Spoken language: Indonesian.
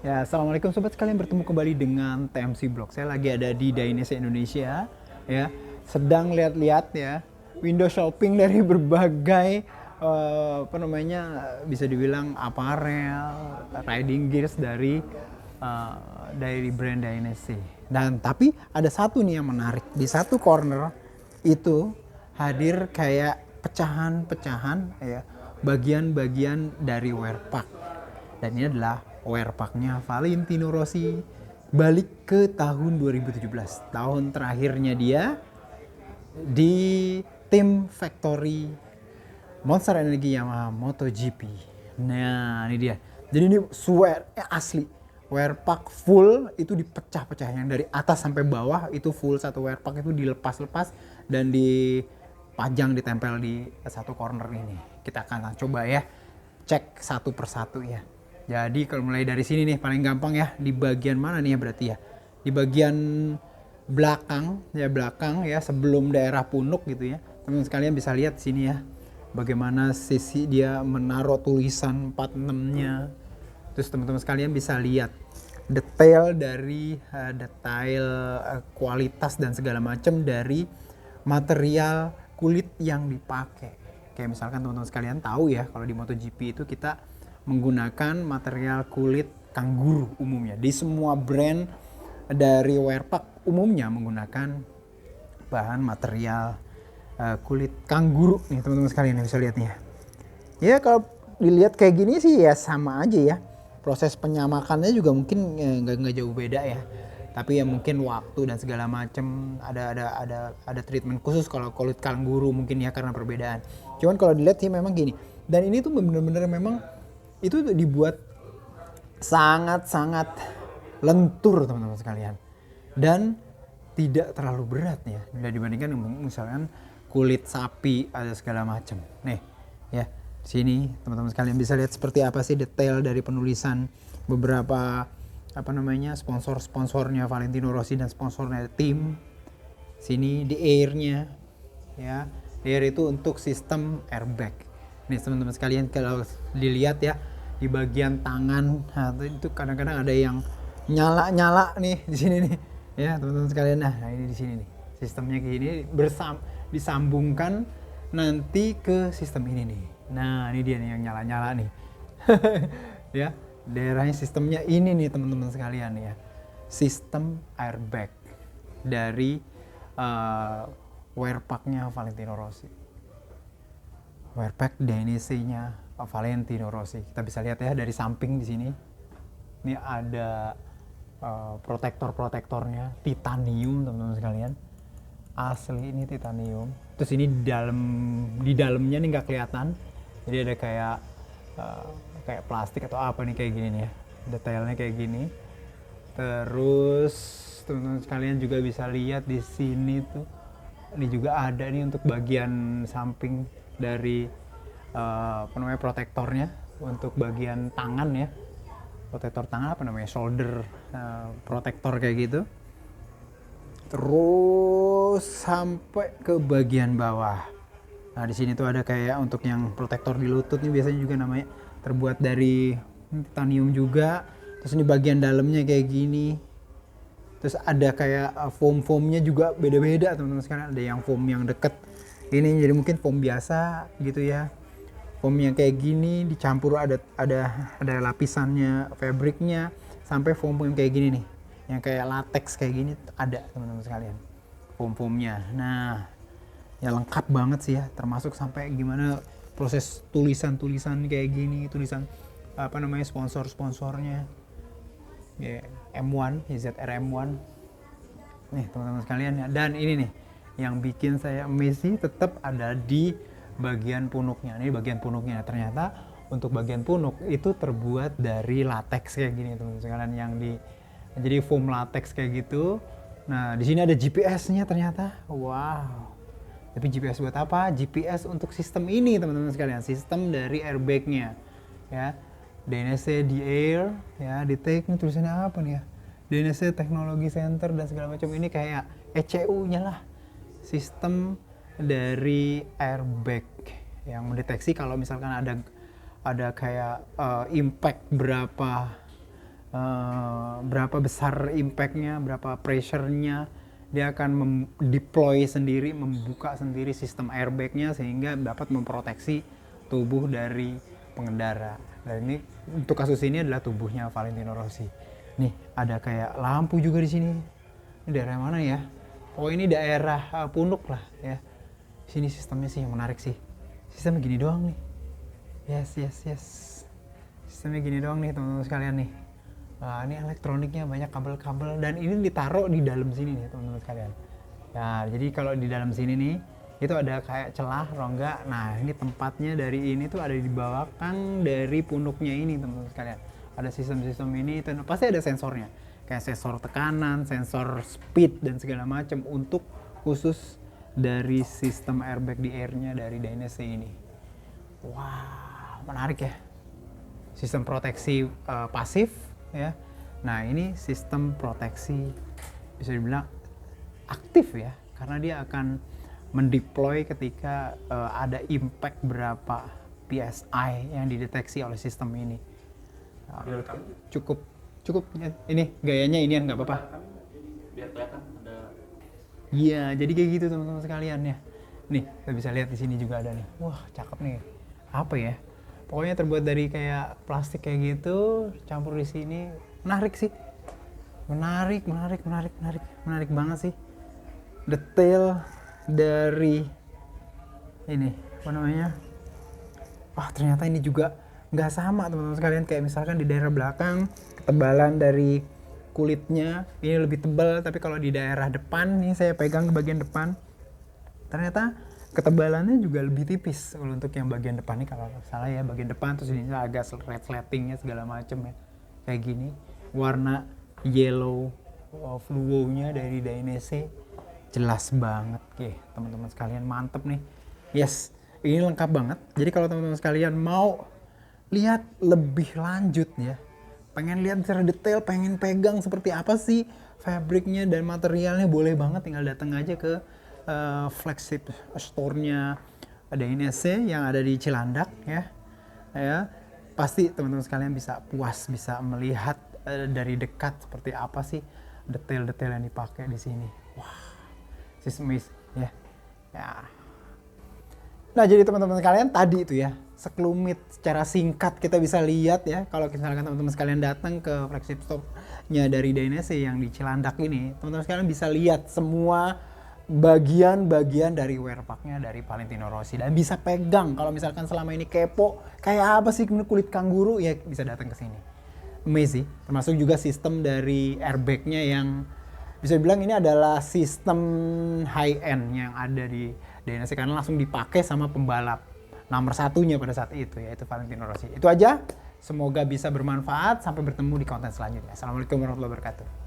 Ya, assalamualaikum sobat sekalian, bertemu kembali dengan TMC Blog. Saya lagi ada di Dainese Indonesia, ya, sedang lihat-lihat ya, window shopping dari berbagai bisa dibilang apparel, riding gears dari brand Dainese. Dan tapi ada satu nih yang menarik, di satu corner itu hadir kayak pecahan-pecahan ya, bagian-bagian dari wear pack. Dan ini adalah wear pack-nya Valentino Rossi balik ke tahun 2017. Tahun terakhirnya dia di tim factory Monster Energy Yamaha MotoGP. Nah, ini dia. Jadi ini asli. Wear pack full itu dipecah-pecah, yang dari atas sampai bawah itu full, satu wear pack itu dilepas-lepas dan dipajang, ditempel di satu corner ini. Kita akan coba ya cek satu persatu ya. Jadi kalau mulai dari sini nih paling gampang ya, di bagian mana nih ya berarti ya? Di bagian belakang ya, sebelum daerah punuk gitu ya. Teman-teman sekalian bisa lihat sini ya, bagaimana sisi dia menaruh tulisan 46-nya. Terus teman-teman sekalian bisa lihat detail dari kualitas dan segala macam dari material kulit yang dipakai. Kayak misalkan teman-teman sekalian tahu ya, kalau di MotoGP itu kita menggunakan material kulit kanguru umumnya. Di semua brand dari wear pack umumnya menggunakan bahan material kulit kanguru nih teman-teman sekalian, bisa lihat nih ya. Ya kalau dilihat kayak gini sih ya sama aja ya. Proses penyamakannya juga mungkin nggak jauh beda ya. Tapi ya mungkin waktu dan segala macam ada treatment khusus kalau kulit kanguru mungkin ya, karena perbedaan. Cuman kalau dilihat sih memang gini. Dan ini tuh bener-bener memang itu dibuat sangat-sangat lentur teman-teman sekalian. Dan tidak terlalu berat ya, bila dibandingkan misalkan kulit sapi ada segala macam. Nih ya, sini teman-teman sekalian bisa lihat seperti apa sih detail dari penulisan beberapa sponsor-sponsornya Valentino Rossi dan sponsornya tim. Sini di airnya ya, air itu untuk sistem airbag. Nih teman-teman sekalian kalau dilihat ya, di bagian tangan itu kadang-kadang ada yang nyala-nyala nih di sini nih ya teman-teman sekalian. Nah ini di sini nih sistemnya kayak gini, disambungkan nanti ke sistem ini nih. Nah ini dia nih yang nyala-nyala nih ya, daerahnya sistemnya ini nih teman-teman sekalian ya, sistem airbag dari wear pack-nya Valentino Rossi, wear pack Dainese-nya Valentino Rossi. Kita bisa lihat ya dari samping di sini. Ini ada protektornya titanium teman-teman sekalian. Asli ini titanium. Terus ini di dalamnya nih nggak kelihatan. Jadi ada kayak plastik atau apa nih kayak gini nih ya. Detailnya kayak gini. Terus teman-teman sekalian juga bisa lihat di sini tuh. Ini juga ada nih untuk bagian samping dari protektornya untuk bagian tangan ya. Protektor tangan shoulder protektor kayak gitu. Terus sampai ke bagian bawah. Nah di sini tuh ada kayak untuk yang protektor di lutut nih, biasanya juga namanya terbuat dari titanium juga. Terus ini bagian dalamnya kayak gini. Terus ada kayak foam-foamnya juga beda-beda teman-teman sekalian. Ada yang foam yang deket ini, jadi mungkin foam biasa gitu ya. Foam yang kayak gini dicampur ada lapisannya, fabriknya, sampai foam yang kayak gini nih, yang kayak latex kayak gini ada teman-teman sekalian, foam-foamnya. Nah ya lengkap banget sih ya, termasuk sampai gimana proses tulisan-tulisan kayak gini, tulisan sponsor-sponsornya ya, M1 ZR M1 nih teman-teman sekalian ya. Dan ini nih yang bikin saya amazing tetap ada di bagian punuknya. Ini bagian punuknya, ternyata untuk bagian punuk itu terbuat dari latex kayak gini teman-teman sekalian, jadi foam latex kayak gitu. Nah di sini ada GPS-nya ternyata. Wow. Tapi GPS buat apa? GPS untuk sistem ini teman-teman sekalian, sistem dari airbag-nya ya. Dainese di air ya, di take ini tulisannya apa nih ya? Dainese Technology Center dan segala macam, ini kayak ECU-nya lah. Sistem dari airbag yang mendeteksi kalau misalkan ada kayak impact berapa berapa besar impact-nya, berapa pressure-nya. Dia akan deploy sendiri, membuka sendiri sistem airbag-nya sehingga dapat memproteksi tubuh dari pengendara. Dan ini untuk kasus ini adalah tubuhnya Valentino Rossi. Nih ada kayak lampu juga di sini. Ini daerah mana ya? Oh ini daerah Punuk lah ya. Sini sistemnya sih yang menarik sih. Sistemnya gini doang nih. Yes. Sistemnya gini doang nih teman-teman sekalian nih. Ini elektroniknya banyak kabel-kabel dan ini ditaruh di dalam sini nih teman-teman sekalian. Nah, jadi kalau di dalam sini nih itu ada kayak celah rongga. Nah, ini tempatnya dari ini tuh ada dibawakan dari punuknya ini teman-teman sekalian. Ada sistem-sistem ini itu pasti ada sensornya. Kayak sensor tekanan, sensor speed dan segala macam untuk khusus dari sistem airbag di airnya dari Dainese ini. Wow, menarik ya. Sistem proteksi pasif ya. Nah, ini sistem proteksi bisa dibilang aktif ya, karena dia akan mendeploy ketika ada impact berapa PSI yang dideteksi oleh sistem ini. Cukup ini gayanya ini nggak apa-apa. Biar kelihatan ada. Iya, jadi kayak gitu teman-teman sekalian ya. Nih, kita bisa lihat di sini juga ada nih. Wah, cakep nih. Apa ya? Pokoknya terbuat dari kayak plastik kayak gitu, campur di sini. Menarik sih. Menarik banget sih. Detail dari ini, apa namanya? Wah, ternyata ini juga nggak sama teman-teman sekalian. Kayak misalkan di daerah belakang, ketebalan dari kulitnya ini lebih tebal, tapi kalau di daerah depan, nih saya pegang ke bagian depan, ternyata ketebalannya juga lebih tipis kalau untuk yang bagian depan nih, kalau salah ya bagian depan, terus ini agak resletingnya segala macem ya kayak gini. Warna yellow fluo-nya dari Dainese jelas banget. Oke teman-teman sekalian, mantep nih. Yes, ini lengkap banget. Jadi kalau teman-teman sekalian mau lihat lebih lanjut ya, pengen lihat secara detail, pengen pegang seperti apa sih fabriknya dan materialnya, boleh banget tinggal datang aja ke flagship store-nya Dainese yang ada di Cilandak ya. Pasti teman-teman sekalian bisa puas, bisa melihat dari dekat seperti apa sih detail-detail yang dipakai di sini. Wah, sismis ya. Nah, jadi teman-teman sekalian tadi itu ya, sekelumit secara singkat kita bisa lihat ya, kalau misalkan teman-teman sekalian datang ke flagship store-nya dari Dainese yang di Cilandak ini, teman-teman sekalian bisa lihat semua bagian-bagian dari wear pack-nya dari Valentino Rossi dan bisa pegang. Kalau misalkan selama ini kepo kayak apa sih kulit kanguru, ya bisa datang ke sini. Amazing. Termasuk juga sistem dari airbag-nya yang bisa bilang ini adalah sistem high end yang ada di Dainese karena langsung dipakai sama pembalap nomor satunya pada saat itu, yaitu Valentino Rossi. Itu aja. Semoga bisa bermanfaat. Sampai bertemu di konten selanjutnya. Assalamualaikum warahmatullahi wabarakatuh.